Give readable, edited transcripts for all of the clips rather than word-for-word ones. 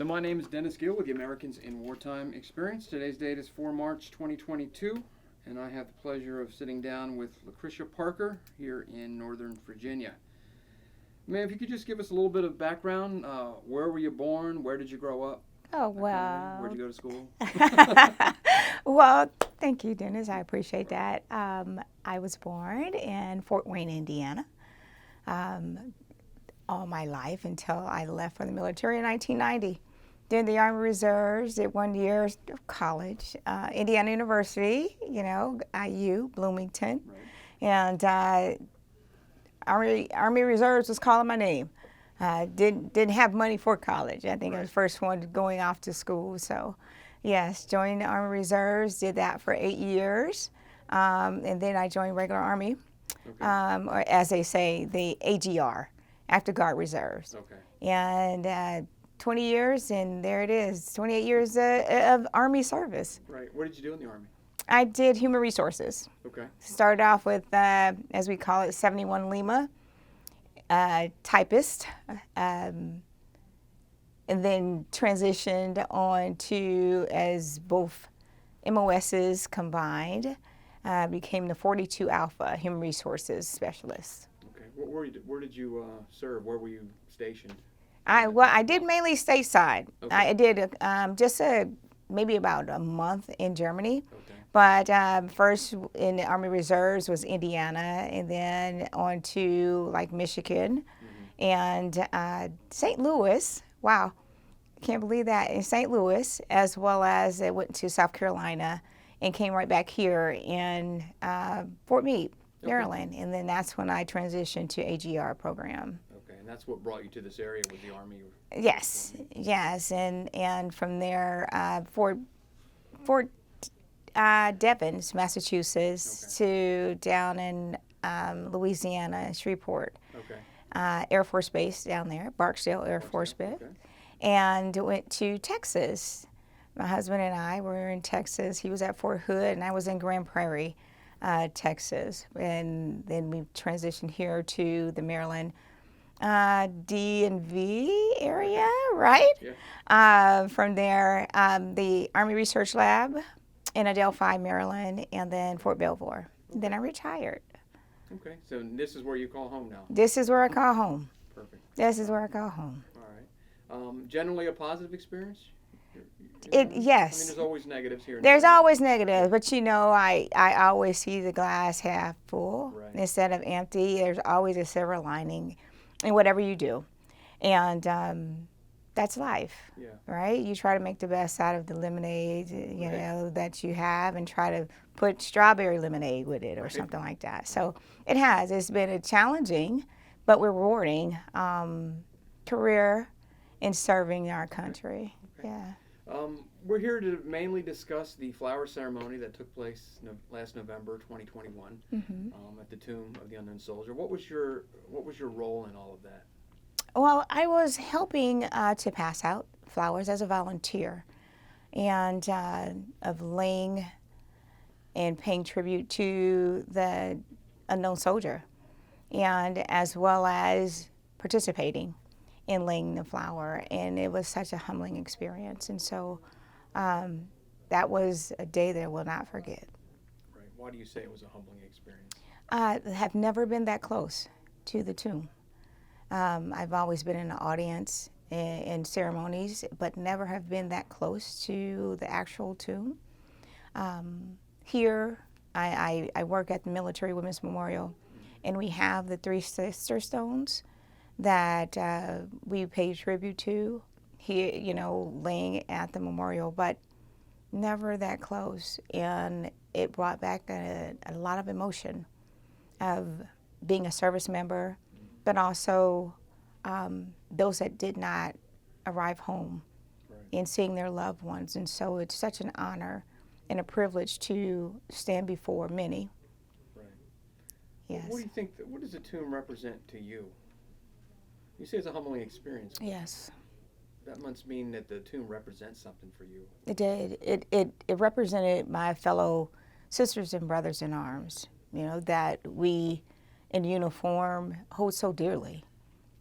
So my name is Dennis Gill with the Americans in Wartime Experience. Today's date is 4 March 2022, and I have the pleasure of sitting down with Lachrisha Parker here in Northern Virginia. Ma'am, if you could just give us a little bit of background. Where were you born? Where did you grow up? Oh, Where'd you well. go to school? Well, thank you, Dennis. I appreciate that. I was born in Fort Wayne, Indiana, all my life until I left for the military in 1990. Did the Army Reserves, did 1 year of college, Indiana University, IU, Bloomington. Right. And Army Reserves was calling my name. Didn't have money for college. I think I was the first one going off to school. So, yes, joined the Army Reserves, did that for 8 years. And then I joined regular Army, or as they say, the AGR, Active Guard Reserves. Okay. And 20 years, and there it is, 28 years of Army service. Right. What did you do in the Army? I did human resources. Okay. Started off with, as we call it, 71 Lima, typist, and then transitioned on to, as both MOSs combined, became the 42 Alpha Human Resources Specialist. Okay. Where did you serve? Where were you stationed? I did mainly stateside. Okay. I did maybe about a month in Germany. Okay. But first in the Army Reserves was Indiana, and then on to like Michigan, and St. Louis. Wow, can't believe that, in St. Louis, as well as I went to South Carolina and came right back here in Fort Meade, Maryland. And then that's when I transitioned to AGR program. Okay, and that's what brought you to this area with the Army? Yes, and from there, Fort Devens, Massachusetts, to down in Louisiana, Shreveport. Okay. Air Force Base down there, Barksdale Air Force Base. Okay. And went to Texas. My husband and I were in Texas. He was at Fort Hood, and I was in Grand Prairie, Texas. And then we transitioned here to the Maryland DMV area, right? Yeah. From there, the Army Research Lab in Adelphi, Maryland, and then Fort Belvoir. Okay. Then I retired. Okay, so this is where you call home now? This is where I call home. Perfect. This is where I call home. All right. Generally a positive experience? Yes. I mean, there's always negatives here. There's always negatives, but I always see the glass half full instead of empty. There's always a silver lining in whatever you do. And that's life, right? You try to make the best out of the lemonade, that you have, and try to put strawberry lemonade with it or something like that. So it's been a challenging but rewarding career in serving our country. Okay. Yeah. We're here to mainly discuss the flower ceremony that took place last November 2021 at the Tomb of the Unknown Soldier. What was your role in all of that? Well, I was helping to pass out flowers as a volunteer, and of laying and paying tribute to the unknown soldier, and as well as participating in laying the flower. And it was such a humbling experience, and so that was a day that I will not forget. Right. Why do you say it was a humbling experience? I have never been that close to the tomb. I've always been in the audience in ceremonies, but never have been that close to the actual tomb. Here, I work at the Military Women's Memorial, and we have the 3 sister stones that we pay tribute to here, laying at the memorial, but never that close. And it brought back a lot of emotion of being a service member, but also those that did not arrive home and seeing their loved ones. And so it's such an honor and a privilege to stand before many. Right. Yes. What do you think, what does the tomb represent to you? You say it's a humbling experience. Yes. That must mean that the tomb represents something for you. It did. It represented my fellow sisters and brothers in arms, that we in uniform hold so dearly.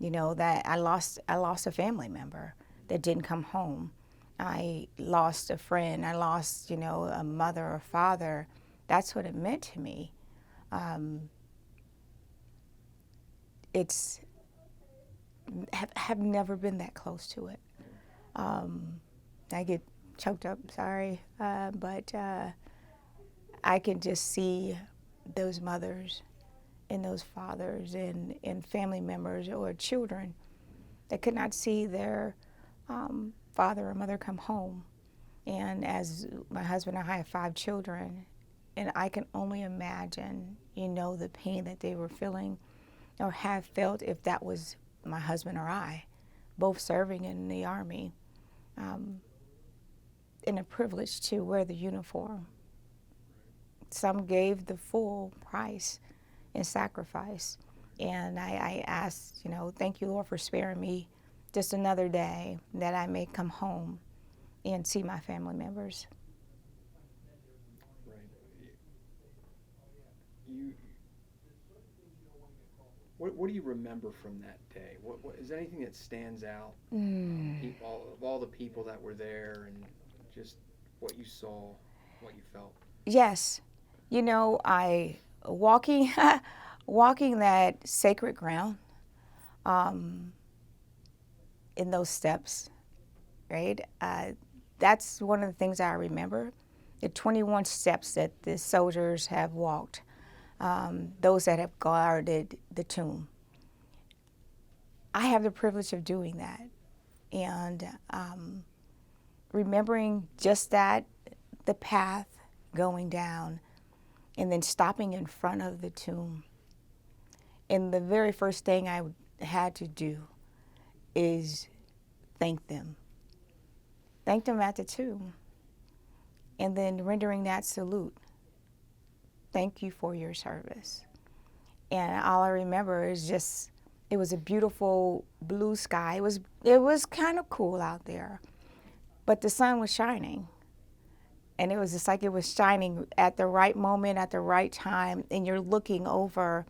That I lost a family member that didn't come home. I lost a friend. I lost, a mother or father. That's what it meant to me. It's have never been that close to it. I get choked up, sorry, but I can just see those mothers and those fathers and family members or children that could not see their father or mother come home. And as my husband and I have 5 children, and I can only imagine, the pain that they were feeling or have felt if that was my husband or I, both serving in the Army, and a privilege to wear the uniform. Some gave the full price and sacrifice. And I asked, thank you, Lord, for sparing me just another day that I may come home and see my family members. Right. What do you remember from that day? What is there anything that stands out? All the people that were there and just what you saw, what you felt. Yes. I walking that sacred ground, in those steps, right? That's one of the things I remember. The 21 steps that the soldiers have walked, those that have guarded the tomb. I have the privilege of doing that. And remembering just that, the path going down, and then stopping in front of the tomb. And the very first thing I had to do is thank them. Thank them at the tomb. And then rendering that salute. Thank you for your service. And all I remember is just, it was a beautiful blue sky. It was kind of cool out there, but the sun was shining. And it was just like it was shining at the right moment, at the right time. And you're looking over,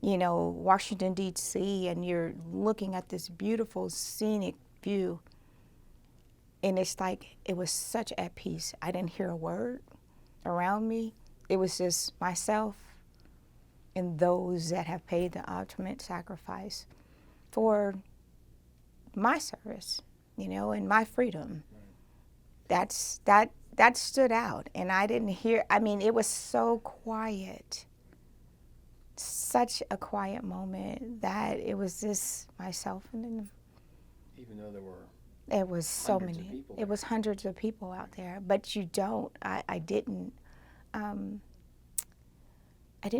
Washington, D.C., and you're looking at this beautiful scenic view. And it's like, it was such at peace. I didn't hear a word around me. It was just myself and those that have paid the ultimate sacrifice for my service, and my freedom. That stood out. And I didn't hear, it was so quiet. Such a quiet moment that it was just myself and them. Even though there were it was so many. It was hundreds of people out there. But I didn't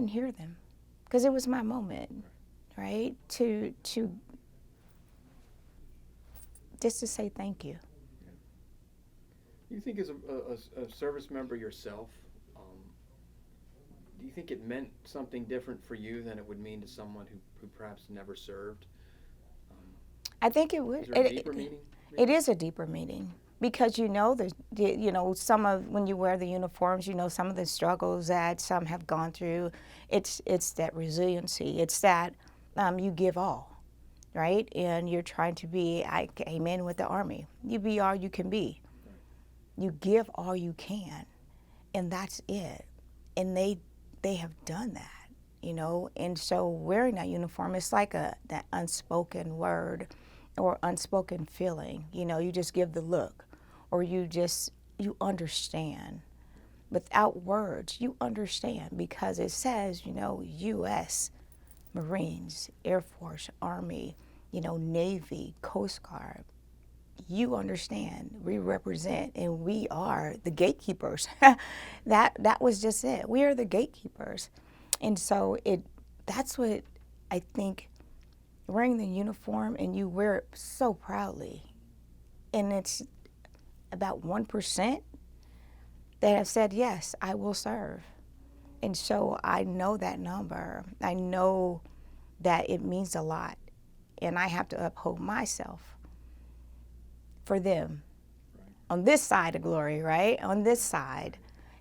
hear them because it was my moment, right? To just to say thank you. Do you think as a service member yourself, do you think it meant something different for you than it would mean to someone who perhaps never served? I think it would. Is there a deeper meaning? It is a deeper meaning because some of when you wear the uniforms, some of the struggles that some have gone through. It's that resiliency. It's that you give all, right? And you're trying to be. I came in with the Army. You be all you can be. You give all you can, and that's it. And they have done that, And so wearing that uniform, it's like that unspoken word or unspoken feeling. You just give the look, or you understand. Without words, you understand because it says, U.S. Marines, Air Force, Army, Navy, Coast Guard. You understand, we represent, and we are the gatekeepers. That was just it. We are the gatekeepers. And so that's what I think, wearing the uniform, and you wear it so proudly. And it's about 1% that have said, yes, I will serve. And so I know that number. I know that it means a lot. And I have to uphold myself for them, right, on this side of glory, right? On this side.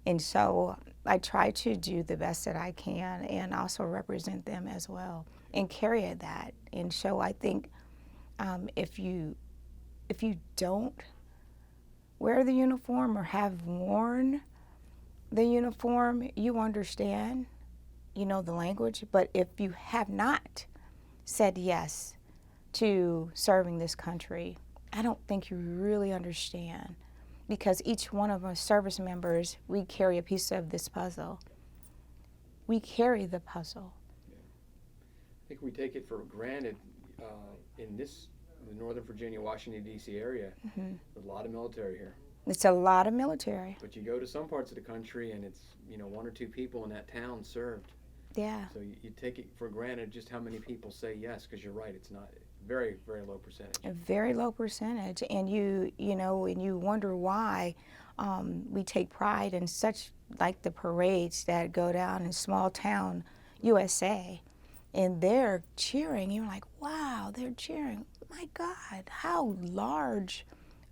And so I try to do the best that I can and also represent them as well and carry that. And so I think if if you don't wear the uniform or have worn the uniform, you understand, you know the language. But if you have not said yes to serving this country, I don't think you really understand, because each one of us service members, we carry a piece of this puzzle. We carry the puzzle. I think we take it for granted in the Northern Virginia, Washington, D.C. area. Mm-hmm. There's a lot of military here. It's a lot of military. But you go to some parts of the country and it's, one or two people in that town served. Yeah. So you take it for granted just how many people say yes, because you're right, it's not very, very low percentage. A very low percentage. And you wonder why we take pride in such, like the parades that go down in small town USA. And they're cheering. You're like, wow, they're cheering. My God, how large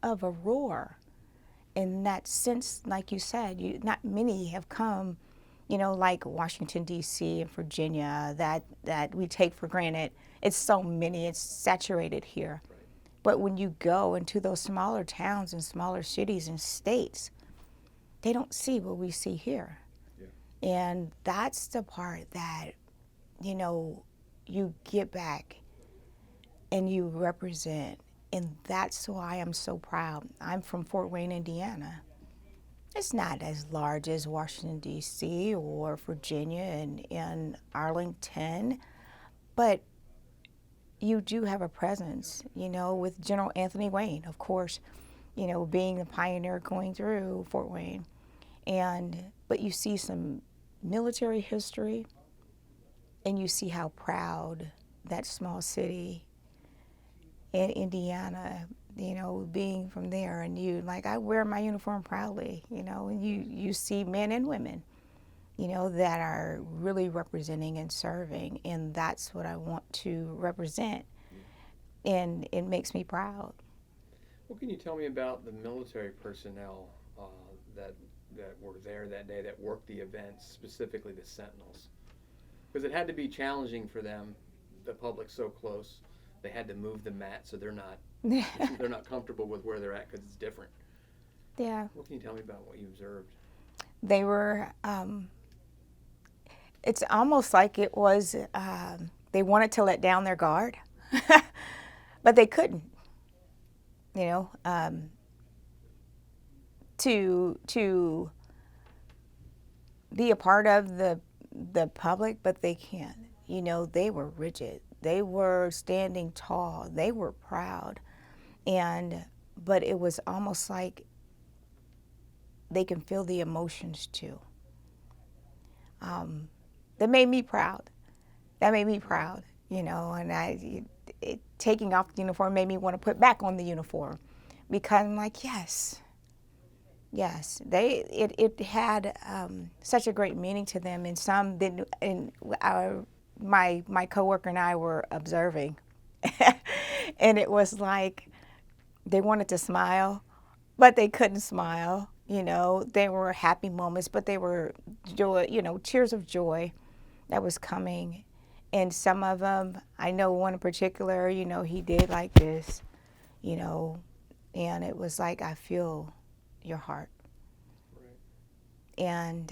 of a roar. In that sense, like you said, not many have come, like Washington, D.C. and Virginia, that we take for granted. It's so many, it's saturated here. Right. But when you go into those smaller towns and smaller cities and states, they don't see what we see here. Yeah. And that's the part that, you get back and you represent. And that's why I'm so proud. I'm from Fort Wayne, Indiana. It's not as large as Washington, D.C. or Virginia and Arlington, but you do have a presence, with General Anthony Wayne, of course, being the pioneer going through Fort Wayne. But you see some military history, and you see how proud that small city in Indiana, being from there, and I wear my uniform proudly, and you see men and women, that are really representing and serving, and that's what I want to represent, and it makes me proud. What can you tell me about the military personnel that were there that day, that worked the events, specifically the Sentinels? Because it had to be challenging for them, the public so close. They had to move the mat, so they're not comfortable with where they're at because it's different. Yeah. What can you tell me about what you observed? They were. It's almost like it was. They wanted to let down their guard, but they couldn't. To be a part of the public, but they can't. They were rigid. They were standing tall. They were proud. But it was almost like they can feel the emotions too. That made me proud. And taking off the uniform made me want to put back on the uniform, because I'm like, yes. It had such a great meaning to them, and some didn't. And my coworker and I were observing, and it was like they wanted to smile, but they couldn't smile. They were happy moments, but they were joy, tears of joy that was coming. And some of them, I know one in particular, he did like this, and it was like, I feel your heart. Right. And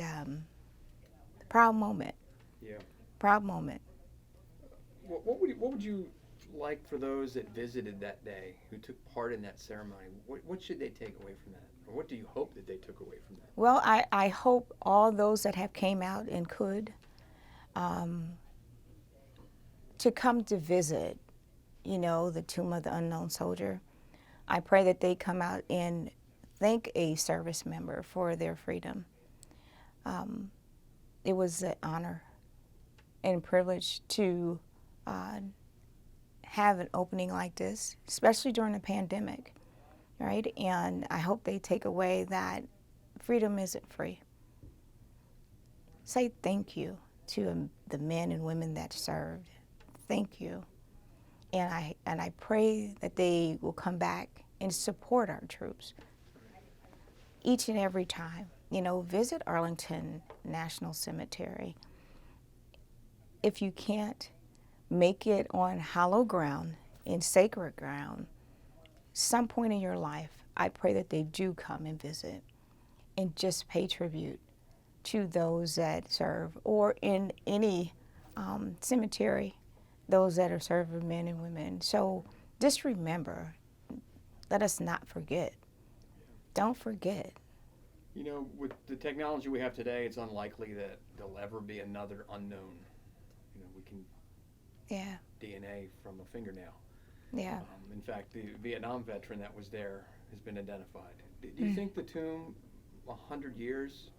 proud moment. Yeah. Proud moment. What would you like for those that visited that day, who took part in that ceremony? What should they take away from that? Or what do you hope that they took away from that? Well, I hope all those that have came out and could, to come to visit, the Tomb of the Unknown Soldier. I pray that they come out and thank a service member for their freedom. It was an honor and privilege to have an opening like this, especially during a pandemic, right? And I hope they take away that freedom isn't free. Say thank you to the men and women that served. Thank you. And I pray that they will come back and support our troops each and every time. Visit Arlington National Cemetery. If you can't make it on hallowed ground, in sacred ground, some point in your life, I pray that they do come and visit and just pay tribute to those that serve, or in any cemetery, those that are serving men and women. So just remember, let us not forget. Don't forget. You know, with the technology we have today, it's unlikely that there'll ever be another unknown. You know, we can Yeah, DNA from a fingernail. yeah. In fact, the Vietnam veteran that was there has been identified. Do you think the tomb, 100 years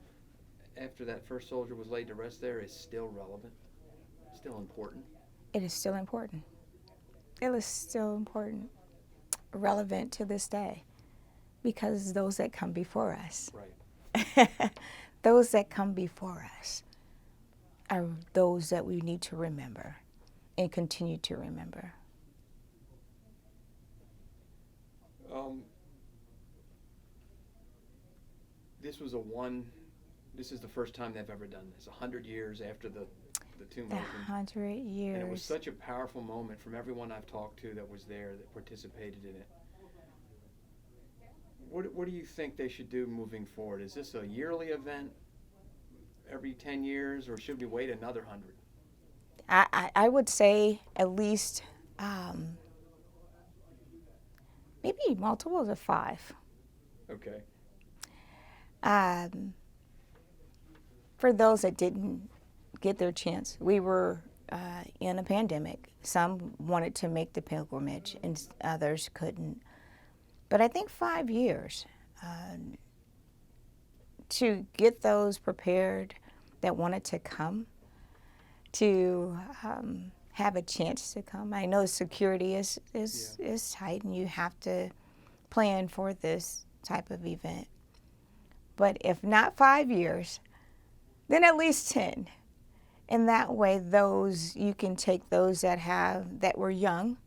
after that first soldier was laid to rest there, is still relevant, still important? It is still important. It is still important, relevant to this day, because those that come before us, Right. those that come before us are those that we need to remember and continue to remember. This is the first time they've ever done this, 100 years after the tomb The opened. 100 years. And it was such a powerful moment from everyone I've talked to that was there, that participated in it. What do you think they should do moving forward? Is this a yearly event every 10 years, or should we wait another 100? I would say at least maybe multiples of 5. Okay. For those that didn't get their chance, we were in a pandemic. Some wanted to make the pilgrimage and others couldn't. But I think 5 years to get those prepared that wanted to come, to have a chance to come. I know security is tight, and you have to plan for this type of event. But if not 5 years, then at least 10. And that way, you can take those that were young,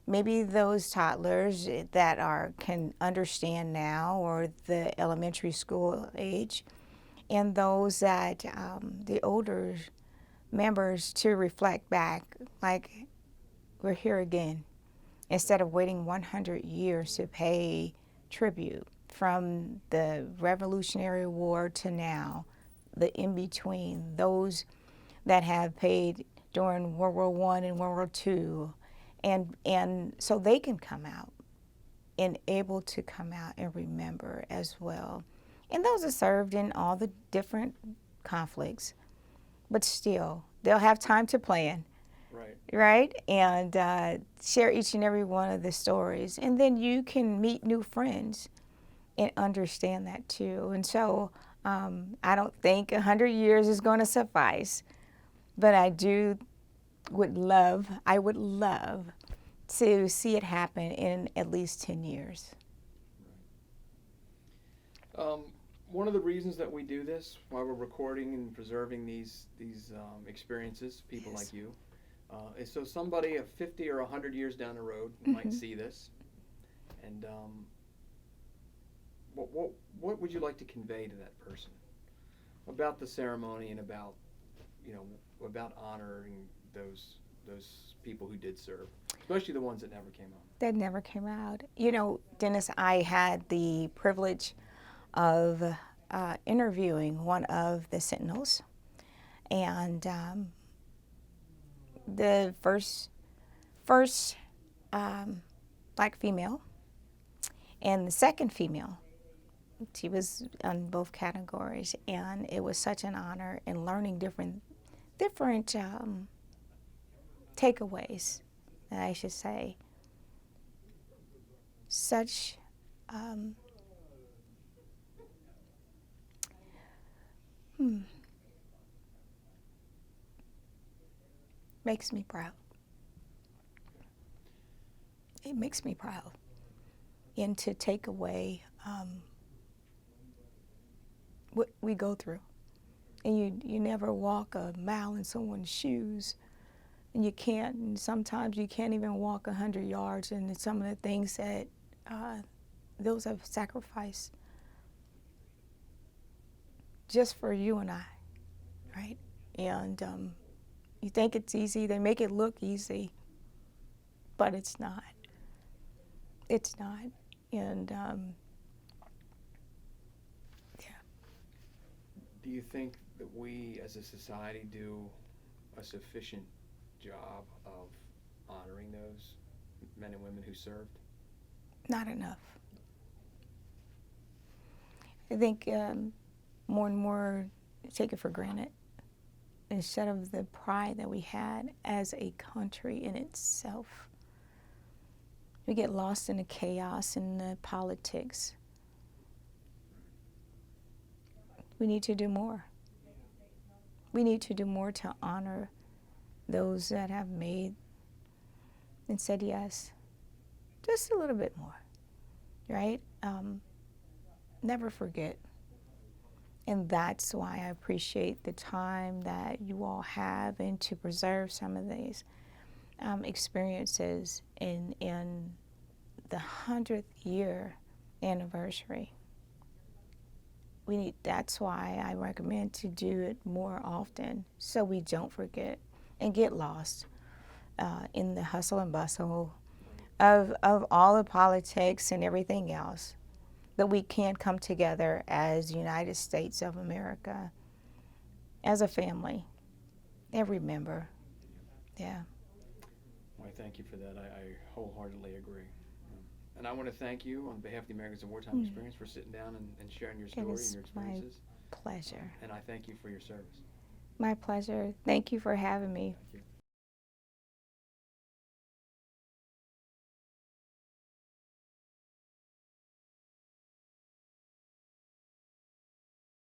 maybe those toddlers that can understand now, or the elementary school age, and those that the older members, to reflect back, like, we're here again, instead of waiting 100 years to pay tribute from the Revolutionary War to now, the in-between, those that have paid during World War I and World War II, and so they can come out and able to come out and remember as well. And those are served in all the different conflicts, but still, they'll have time to plan. Right? And share each and every one of the stories. And then you can meet new friends and understand that too. And so I don't think 100 years is going to suffice, but I would love to see it happen in at least 10 years. One of the reasons that we do this, while we're recording and preserving these experiences, people like you, is so somebody 50 or 100 years down the road might see this, and what would you like to convey to that person about the ceremony and about honoring those people who did serve, especially the ones that never came out? That never came out. You know, Dennis, I had the privilege of interviewing one of the Sentinels, and the first black female, and the second female. She was on both categories, and it was such an honor, and learning different takeaways, I should say. Such makes me proud. It makes me proud. And to take away what we go through. And you never walk a mile in someone's shoes. And you can't, and sometimes you can't even walk 100 yards. And some of the things that those have sacrificed just for you and I, right? And you think it's easy. They make it look easy, but it's not. It's not. And Do you think that we as a society do a sufficient job of honoring those men and women who served? not enough. I think more and more take it for granted instead of the pride that we had as a country in itself. We get lost in the chaos and the politics. We need to do more. We need to do more to honor those that have made and said yes. Just a little bit more, right? Never forget. And that's why I appreciate the time that you all have and to preserve some of these experiences in the 100th year anniversary. That's why I recommend to do it more often so we don't forget and get lost in the hustle and bustle of all the politics and everything else. That we can come together as United States of America, as a family, every member. Yeah. Well, I thank you for that. I wholeheartedly agree. And I want to thank you on behalf of the Americans in Wartime Experience for sitting down and sharing your story and your experiences. My pleasure. And I thank you for your service. My pleasure. Thank you for having me. Thank you.